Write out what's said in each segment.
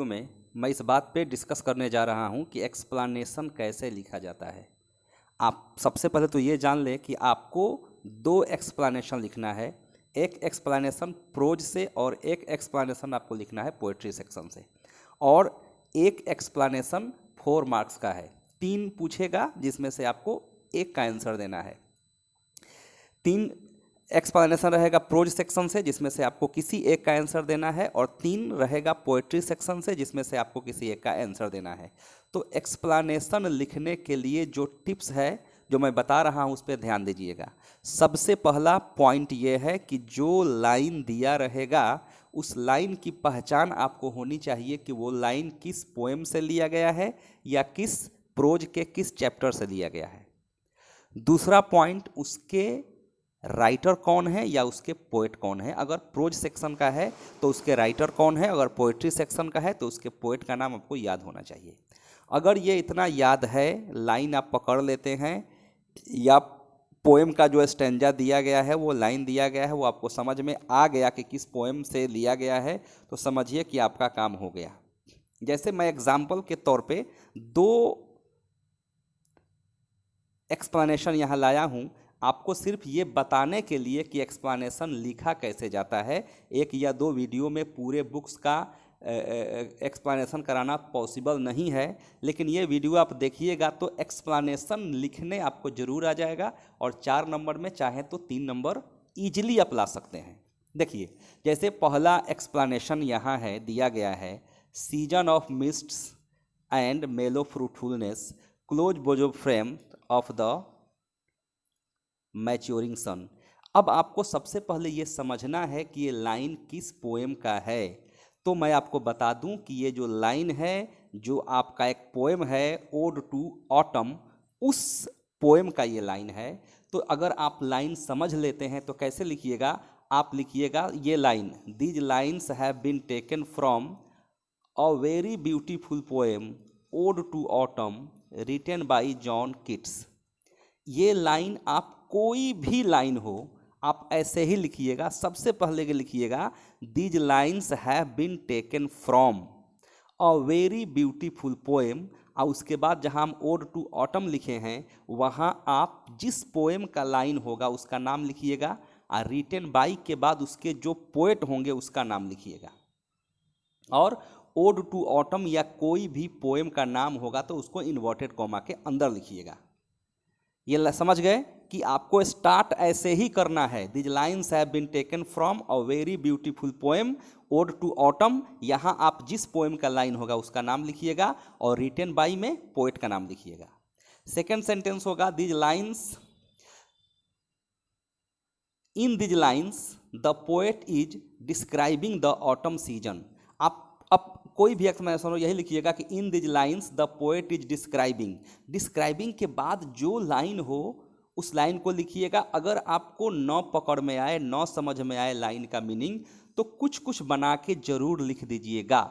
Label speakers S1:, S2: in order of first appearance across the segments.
S1: में मैं इस बात पे डिस्कस करने जा रहा हूँ कि एक्सप्लेनेशन कैसे लिखा जाता है। आप सबसे पहले तो ये जान लें कि आपको दो एक्सप्लेनेशन लिखना है। एक एक्सप्लेनेशन प्रोज से और एक एक्सप्लेनेशन आपको लिखना है पोएट्री सेक्शन से, और एक एक्सप्लेनेशन 4 मार्क्स का है। 3 पूछेगा जिसमें से आपको एक का आंसर देना है। 3 एक्सप्लेनेशन रहेगा प्रोज सेक्शन से जिसमें से आपको किसी एक का आंसर देना है, और 3 रहेगा पोएट्री सेक्शन से जिसमें से आपको किसी एक का आंसर देना है। तो एक्सप्लेनेशन लिखने के लिए जो टिप्स है जो मैं बता रहा हूँ उस पर ध्यान दीजिएगा। सबसे पहला पॉइंट ये है कि जो लाइन दिया रहेगा उस लाइन की पहचान आपको होनी चाहिए कि वो लाइन किस पोएम से लिया गया है या किस प्रोज के किस चैप्टर से लिया गया है। दूसरा पॉइंट, उसके राइटर कौन है या उसके पोएट कौन है। अगर प्रोज सेक्शन का है तो उसके राइटर कौन है, अगर पोएट्री सेक्शन का है तो उसके पोएट का नाम आपको याद होना चाहिए। अगर ये इतना याद है, लाइन आप पकड़ लेते हैं या पोएम का जो स्टैंजा दिया गया है वो लाइन दिया गया है वो आपको समझ में आ गया कि किस पोएम से लिया गया है, तो समझिए कि आपका काम हो गया। जैसे मैं एग्जाम्पल के तौर पे 2 एक्सप्लेनेशन यहाँ लाया हूँ आपको सिर्फ ये बताने के लिए कि एक्सप्लेनेशन लिखा कैसे जाता है। 1 या 2 वीडियो में पूरे बुक्स का एक्सप्लेनेशन कराना पॉसिबल नहीं है, लेकिन ये वीडियो आप देखिएगा तो एक्सप्लेनेशन लिखने आपको ज़रूर आ जाएगा, और 4 नंबर में चाहे तो 3 नंबर ईजिली आप ला सकते हैं। देखिए, जैसे पहला एक्सप्लेनेशन यहाँ है दिया गया है, सीजन ऑफ मिस्ट्स एंड मेलो फ्रूटफुलनेस क्लोज बोजो फ्रेम ऑफ द मैच्योरिंग सन। अब आपको सबसे पहले ये समझना है कि ये लाइन किस पोएम का है। तो मैं आपको बता दूं कि ये जो लाइन है, जो आपका एक पोएम है ओड टू ऑटम, उस पोएम का ये लाइन है। तो अगर आप लाइन समझ लेते हैं तो कैसे लिखिएगा, आप लिखिएगा ये line, these lines have been taken from a very beautiful poem ode to autumn written by John Keats. ये लाइन आप कोई भी लाइन हो आप ऐसे ही लिखिएगा। सबसे पहले के लिखिएगा these lines have been taken from a very beautiful poem, और उसके बाद जहां हम ओड टू ऑटम लिखे हैं वहां आप जिस पोएम का लाइन होगा उसका नाम लिखिएगा, और रिटन बाई के बाद उसके जो पोएट होंगे उसका नाम लिखिएगा। और ओड टू ऑटम या कोई भी पोएम का नाम होगा तो उसको इन्वर्टेड कॉमा के अंदर लिखिएगा। ये समझ गए कि आपको स्टार्ट ऐसे ही करना है, these lines have been taken from a very beautiful poem ode to autumn. यहाँ आप जिस पोएम का लाइन होगा उसका नाम लिखिएगा, और रिटन बाई में पोएट का नाम लिखिएगा। सेकेंड सेंटेंस होगा these lines, in these lines the poet is describing the autumn season. आप अब कोई भी एक्सप्लेनेशन हो यही लिखिएगा कि in these lines the poet is describing. Describing के बाद जो लाइन हो उस लाइन को लिखिएगा। अगर आपको न पकड़ में आए, न समझ में आए लाइन का मीनिंग, तो कुछ कुछ बना के जरूर लिख दीजिएगा।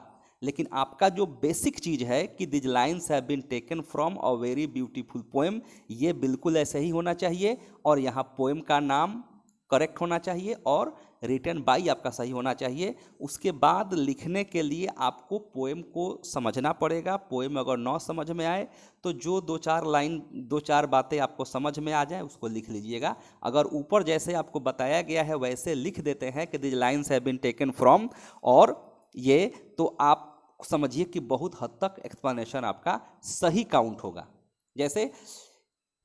S1: लेकिन आपका जो बेसिक चीज़ है कि these lines have been taken from a very beautiful poem, ये बिल्कुल ऐसे ही होना चाहिए, और यहाँ पोएम का नाम करेक्ट होना चाहिए और रिटन बाई आपका सही होना चाहिए। उसके बाद लिखने के लिए आपको पोएम को समझना पड़ेगा। पोएम अगर न समझ में आए तो जो 2-4 लाइन 2-4 बातें आपको समझ में आ जाए उसको लिख लीजिएगा। अगर ऊपर जैसे आपको बताया गया है वैसे लिख देते हैं कि this lines have been taken from, और ये तो आप समझिए कि बहुत हद तक एक्सप्लेनेशन आपका सही काउंट होगा। जैसे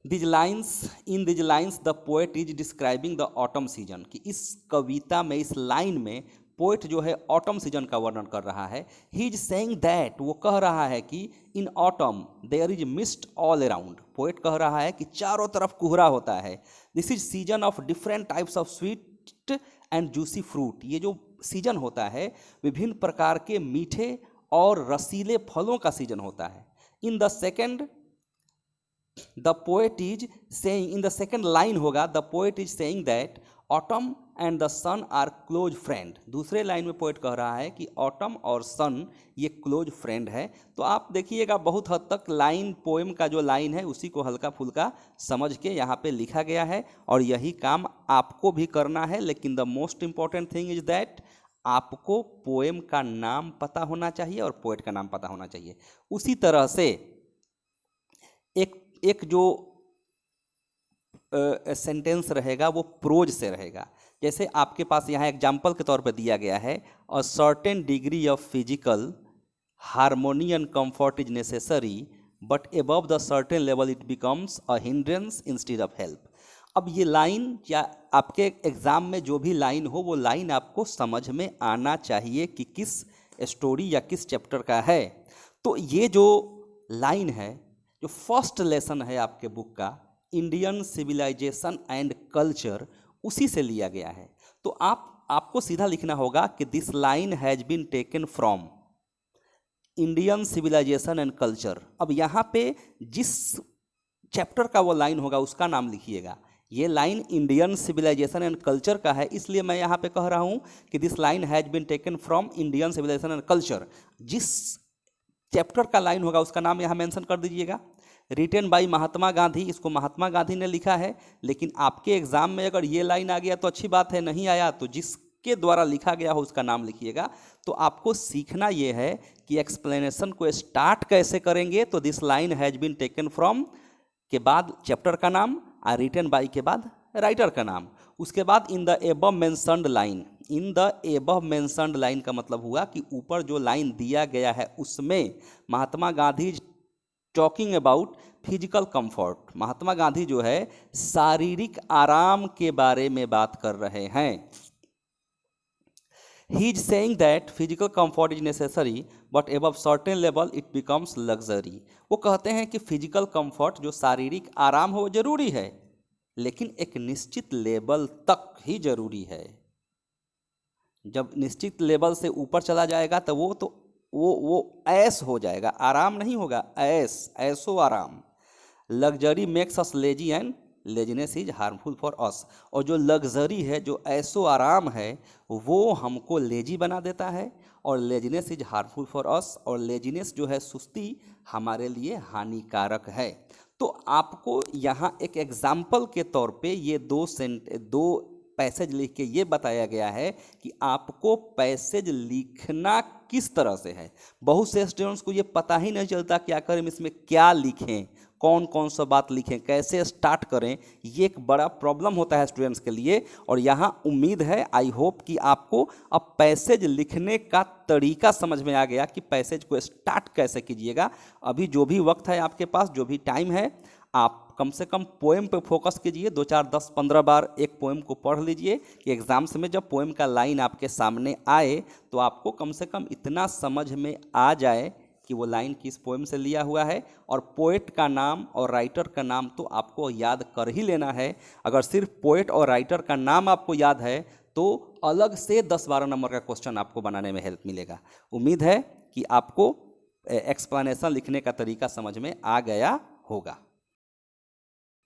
S1: these lines, in these lines the poet is describing the autumn season, कि इस कविता में, इस लाइन में पोएट जो है ऑटम सीजन का वर्णन कर रहा है। ही इज सेइंग दैट, वो कह रहा है कि in autumn there is mist all around. Poet कह रहा है कि चारों तरफ कोहरा होता है। This is season of different types of sweet and juicy fruit. ये जो सीजन होता है विभिन्न प्रकार के मीठे और रसीले फलों का सीजन होता है। In the second the poet is saying, in the second line होगा the poet is saying that autumn and the sun are close friend. दूसरे लाइन में पोएट कह रहा है कि ऑटम और सन ये क्लोज फ्रेंड है। तो आप देखिएगा बहुत हद तक लाइन, पोएम का जो लाइन है उसी को हल्का फुल्का समझ के यहाँ पे लिखा गया है, और यही काम आपको भी करना है। लेकिन the most important thing is that आपको पोएम का नाम पता होना चाहिए और पोएट का नाम पता होना चाहिए। उसी तरह से एक एक जो सेंटेंस रहेगा वो प्रोज से रहेगा। जैसे आपके पास यहाँ एग्जाम्पल के तौर पर दिया गया है, a certain degree of physical harmony and comfort is necessary but above the certain level it becomes a hindrance instead of help. अब ये लाइन या आपके एग्ज़ाम में जो भी लाइन हो वो लाइन आपको समझ में आना चाहिए कि किस स्टोरी या किस चैप्टर का है। तो ये जो लाइन है, जो फर्स्ट लेसन है आपके बुक का, इंडियन सिविलाइजेशन एंड कल्चर, उसी से लिया गया है। तो आपको सीधा लिखना होगा कि this line has been taken from Indian civilisation and culture. अब यहाँ पे जिस चैप्टर का वो लाइन होगा उसका नाम लिखिएगा। ये line Indian civilisation and culture का है, इसलिए मैं यहाँ पे कह रहा हूँ कि this line has been taken from Indian civilisation and culture. जिस चैप्टर का लाइन होगा उसका नाम यहाँ मेंशन कर दीजिएगा। रिटन बाय महात्मा गांधी, इसको महात्मा गांधी ने लिखा है, लेकिन आपके एग्जाम में अगर ये लाइन आ गया तो अच्छी बात है, नहीं आया तो जिसके द्वारा लिखा गया हो उसका नाम लिखिएगा। तो आपको सीखना ये है कि एक्सप्लेनेशन को स्टार्ट कैसे करेंगे। तो this line has been taken from के बाद चैप्टर का नाम, और रिटन बाय के बाद राइटर का नाम, उसके बाद in the above mentioned line. In the above mentioned line का मतलब हुआ कि ऊपर जो लाइन दिया गया है उसमें Mahatma Gandhi talking about physical comfort. Mahatma Gandhi जो है शारीरिक आराम के बारे में बात कर रहे हैं। He is saying that physical comfort is necessary, but above certain level it becomes luxury. वो कहते हैं कि फिजिकल कंफर्ट, जो शारीरिक आराम हो, जरूरी है, लेकिन एक निश्चित लेवल तक ही जरूरी है। जब निश्चित लेवल से ऊपर चला जाएगा तो वो ऐस हो जाएगा, आराम नहीं होगा, ऐसो आराम। Luxury makes us lazy and laziness is harmful for us. और जो लग्जरी है, जो ऐसो आराम है, वो हमको लेजी बना देता है, और laziness is harmful for us, और लेजीनेस जो है, सुस्ती, हमारे लिए हानिकारक है। तो आपको यहाँ एक एग्जाम्पल के तौर पे ये दो पैसेज लिख के ये बताया गया है कि आपको पैसेज लिखना किस तरह से है। बहुत से स्टूडेंट्स को ये पता ही नहीं चलता कि आखिर हम इसमें क्या लिखें, कौन कौन सा बात लिखें, कैसे स्टार्ट करें। ये एक बड़ा प्रॉब्लम होता है स्टूडेंट्स के लिए। और यहाँ उम्मीद है, आई होप कि आपको अब पैसेज लिखने का तरीका समझ में आ गया कि पैसेज को स्टार्ट कैसे कीजिएगा। अभी जो भी वक्त है आपके पास, जो भी टाइम है, आप कम से कम पोएम पे फोकस कीजिए। 2, 4, 10, 15 बार एक पोएम को पढ़ लीजिए कि एग्जाम्स में जब पोएम का लाइन आपके सामने आए तो आपको कम से कम इतना समझ में आ जाए कि वो लाइन किस पोएम से लिया हुआ है। और पोएट का नाम और राइटर का नाम तो आपको याद कर ही लेना है। अगर सिर्फ पोएट और राइटर का नाम आपको याद है तो अलग से 10-12 नंबर का क्वेश्चन आपको बनाने में हेल्प मिलेगा। उम्मीद है कि आपको एक्सप्लेनेशन लिखने का तरीका समझ में आ गया होगा।